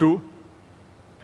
2,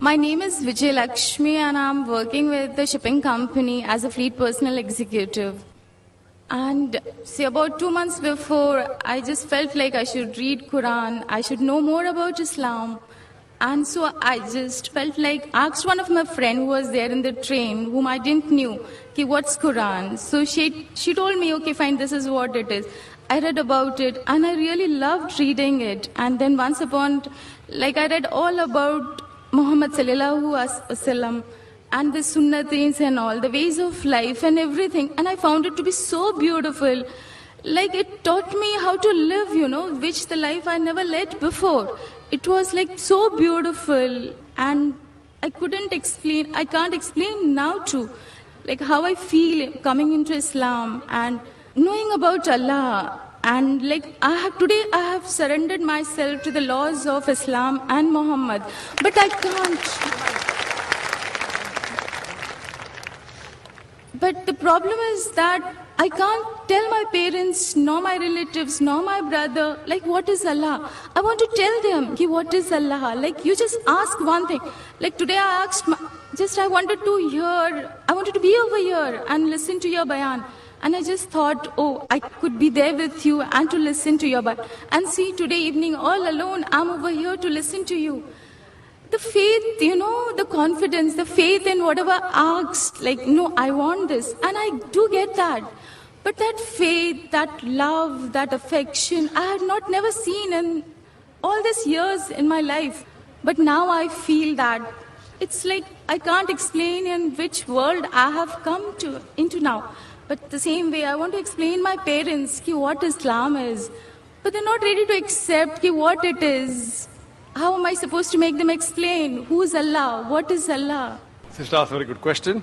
My name is Vijay Lakshmi and I'm working with the shipping company as a fleet personal executive. And see, about 2 months before, I just felt like I should read Quran, I should know more about Islam. And so I just felt like, asked one of my friend who was there in the train, whom I didn't knew, okay, what's Quran? So she told me, okay, fine, this is what it is. I read about it and I really loved reading it. And then once upon, like I read all about Muhammad sallallahu alaihi wasallam and the sunnatis and all, the ways of life and everything. And I found it to be so beautiful. Like it taught me how to live, which the life I never led before. It was like so beautiful and I can't explain now too, like how I feel coming into Islam and knowing about Allah. And like today I have surrendered myself to the laws of Islam and Muhammad, but I can't. But the problem is that I can't tell my parents, nor my relatives, nor my brother, like what is Allah. I want to tell them, what is Allah. Like you just ask one thing. Like today I asked, I wanted to be over here and listen to your bayan. And I just thought, I could be there with you and to listen to your bayan. And see, today evening all alone, I'm over here to listen to you. The faith, the confidence, the faith in whatever asked, like, no, I want this. And I do get that. But that faith, that love, that affection, I had never seen in all these years in my life. But now I feel that it's like I can't explain in which world I have come into now. But the same way, I want to explain my parents what Islam is. But they're not ready to accept what it is. How am I supposed to make them explain? Who is Allah? What is Allah? Sister asked a very good question.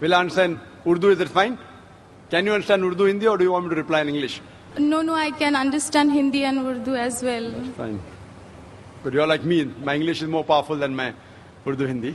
Will I understand Urdu? Is it fine? Can you understand Urdu, Hindi, or do you want me to reply in English? No, I can understand Hindi and Urdu as well. Fine. But you're like me. My English is more powerful than my Urdu, Hindi.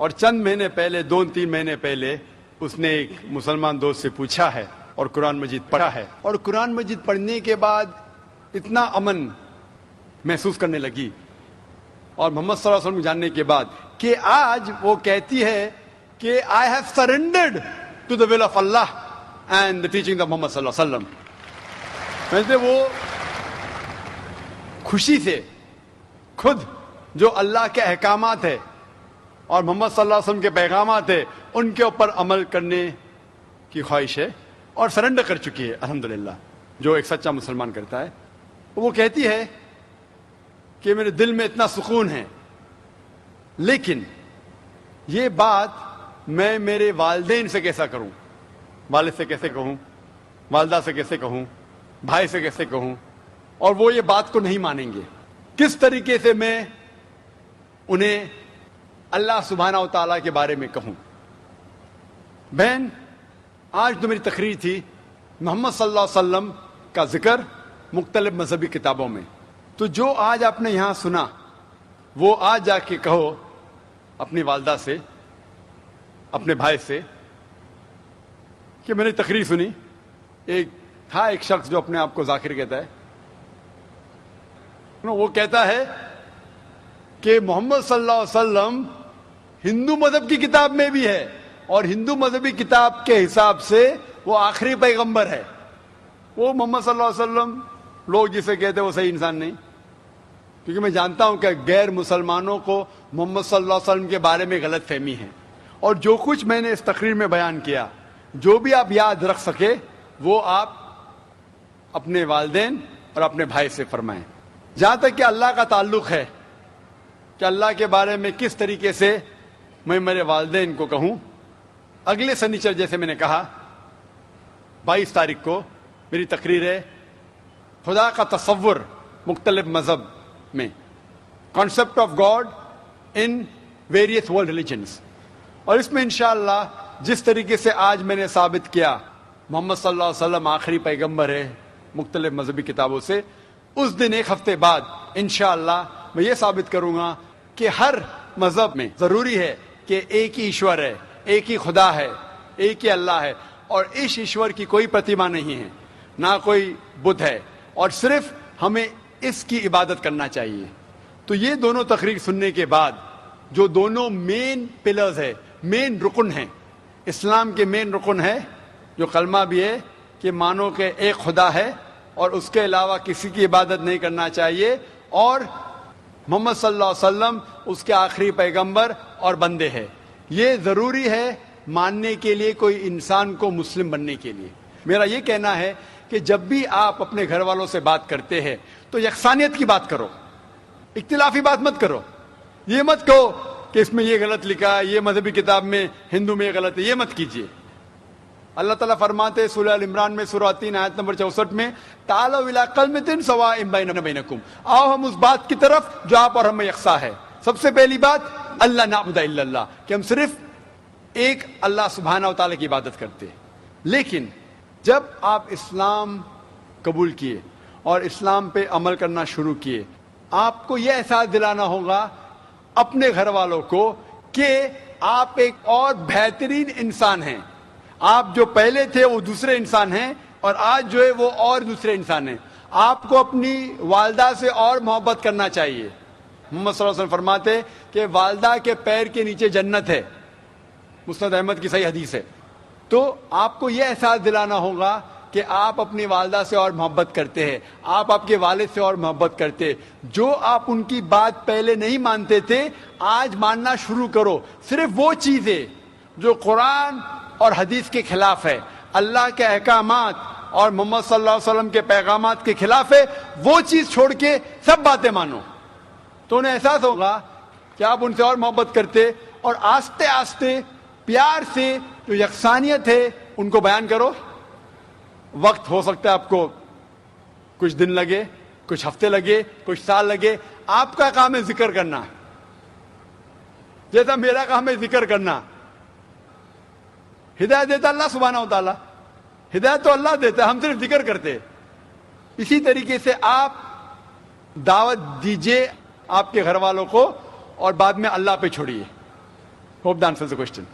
اور چند مہینے پہلے 2-3 مہینے پہلے اس نے ایک مسلمان دوست سے پوچھا ہے اور قرآن مجید پڑھا ہے اور قرآن مجید پڑھنے کے بعد اتنا امن محسوس کرنے لگی اور محمد صلی اللہ علیہ وسلم جاننے کے بعد کہ آج وہ کہتی ہے کہ I have surrendered to the will of Allah and the teachings of Muhammad صلی اللہ علیہ وسلم. ویسے وہ خوشی سے خود جو اللہ کے احکامات ہے اور محمد صلی اللہ علیہ وسلم کے پیغامات ہیں ان کے اوپر عمل کرنے کی خواہش ہے اور سرنڈر کر چکی ہے الحمدللہ, جو ایک سچا مسلمان کرتا ہے. وہ کہتی ہے کہ میرے دل میں اتنا سکون ہے, لیکن یہ بات میں میرے والدین سے کیسا کروں, والد سے کیسے کہوں, والدہ سے کیسے کہوں, بھائی سے کیسے کہوں, اور وہ یہ بات کو نہیں مانیں گے. کس طریقے سے میں انہیں اللہ سبحانہ و تعالیٰ کے بارے میں کہوں. بہن, آج تو میری تقریر تھی محمد صلی اللہ علیہ وسلم کا ذکر مختلف مذہبی کتابوں میں. تو جو آج آپ نے یہاں سنا وہ آج جا کے کہو اپنی والدہ سے, اپنے بھائی سے کہ میں نے تقریر سنی. ایک شخص جو اپنے آپ کو ذاکر کہتا ہے, وہ کہتا ہے کہ محمد صلی اللہ علیہ وسلم ہندو مذہب کی کتاب میں بھی ہے اور ہندو مذہبی کتاب کے حساب سے وہ آخری پیغمبر ہے. وہ محمد صلی اللہ علیہ وسلم لوگ جسے کہتے ہیں وہ صحیح انسان نہیں, کیونکہ میں جانتا ہوں کہ غیر مسلمانوں کو محمد صلی اللہ علیہ وسلم کے بارے میں غلط فہمی ہے. اور جو کچھ میں نے اس تقریر میں بیان کیا, جو بھی آپ یاد رکھ سکے وہ آپ اپنے والدین اور اپنے بھائی سے فرمائیں. جہاں تک کہ اللہ کا تعلق ہے کہ اللہ کے بارے میں کس طریقے سے میں میرے والدین کو کہوں, اگلے سنیچر جیسے میں نے کہا 22 تاریخ کو میری تقریر ہے خدا کا تصور مختلف مذہب میں, concept of God in various world religions. اور اس میں انشاءاللہ جس طریقے سے آج میں نے ثابت کیا محمد صلی اللہ علیہ وسلم آخری پیغمبر ہے مختلف مذہبی کتابوں سے, اس دن ایک ہفتے بعد انشاءاللہ میں یہ ثابت کروں گا کہ ہر مذہب میں ضروری ہے کہ ایک ہی ایشور ہے, ایک ہی خدا ہے, ایک ہی اللہ ہے, اور اس ایشور کی کوئی پرتیما نہیں ہے, نہ کوئی بت ہے, اور صرف ہمیں اس کی عبادت کرنا چاہیے. تو یہ دونوں تقریر سننے کے بعد جو دونوں مین پلرز ہے, مین رکن ہیں, اسلام کے مین رکن ہے, جو کلمہ بھی ہے کہ مانو کہ ایک خدا ہے اور اس کے علاوہ کسی کی عبادت نہیں کرنا چاہیے, اور محمد صلی اللہ علیہ وسلم اس کے آخری پیغمبر اور بندے ہیں. یہ ضروری ہے ماننے کے لیے کوئی انسان کو مسلم بننے کے لیے. میرا یہ کہنا ہے کہ جب بھی آپ اپنے گھر والوں سے بات کرتے ہیں تو یکسانیت کی بات کرو, اختلافی بات مت کرو. یہ مت کہو کہ اس میں یہ غلط لکھا ہے, یہ مذہبی کتاب میں ہندو میں یہ غلط ہے, یہ مت کیجیے. اللہ تعالیٰ فرماتے سورہ ال عمران میں سورہ 3 آیت نمبر 64 میں, تعالوا الی کلمۃ سواء بیننا بینکم, آؤ ہم اس بات کی طرف جو آپ اور ہم میں یکساں ہے. سب سے پہلی بات, اللہ نعبد الا اللہ, کہ ہم صرف ایک اللہ سبحانہ و تعالیٰ کی عبادت کرتے ہیں. لیکن جب آپ اسلام قبول کیے اور اسلام پہ عمل کرنا شروع کیے, آپ کو یہ احساس دلانا ہوگا اپنے گھر والوں کو کہ آپ ایک اور بہترین انسان ہیں. آپ جو پہلے تھے وہ دوسرے انسان ہیں, اور آج جو ہے وہ اور دوسرے انسان ہیں. آپ کو اپنی والدہ سے اور محبت کرنا چاہیے. محمد صلی اللہ علیہ وسلم فرماتے کہ والدہ کے پیر کے نیچے جنت ہے, مسند احمد کی صحیح حدیث ہے. تو آپ کو یہ احساس دلانا ہوگا کہ آپ اپنی والدہ سے اور محبت کرتے ہیں, آپ کے والد سے اور محبت کرتے ہیں. جو آپ ان کی بات پہلے نہیں مانتے تھے, آج ماننا شروع کرو. صرف وہ چیزیں جو قرآن اور حدیث کے خلاف ہے, اللہ کے احکامات اور محمد صلی اللہ علیہ وسلم کے پیغامات کے خلاف ہے, وہ چیز چھوڑ کے سب باتیں مانو. تو انہیں احساس ہوگا کہ آپ ان سے اور محبت کرتے, اور آہستہ آہستہ پیار سے جو یکسانیت ہے ان کو بیان کرو. وقت ہو سکتا ہے آپ کو کچھ دن لگے, کچھ ہفتے لگے, کچھ سال لگے. آپ کا کام ہے ذکر کرنا, جیسا میرا کام ہے ذکر کرنا. ہدایت دیتا اللہ سبحانہ و تعالیٰ, ہدایت تو اللہ دیتا ہے, ہم صرف ذکر کرتے. اسی طریقے سے آپ دعوت دیجئے آپ کے گھر والوں کو, اور بعد میں اللہ پہ چھوڑیے. Hope the answers the question.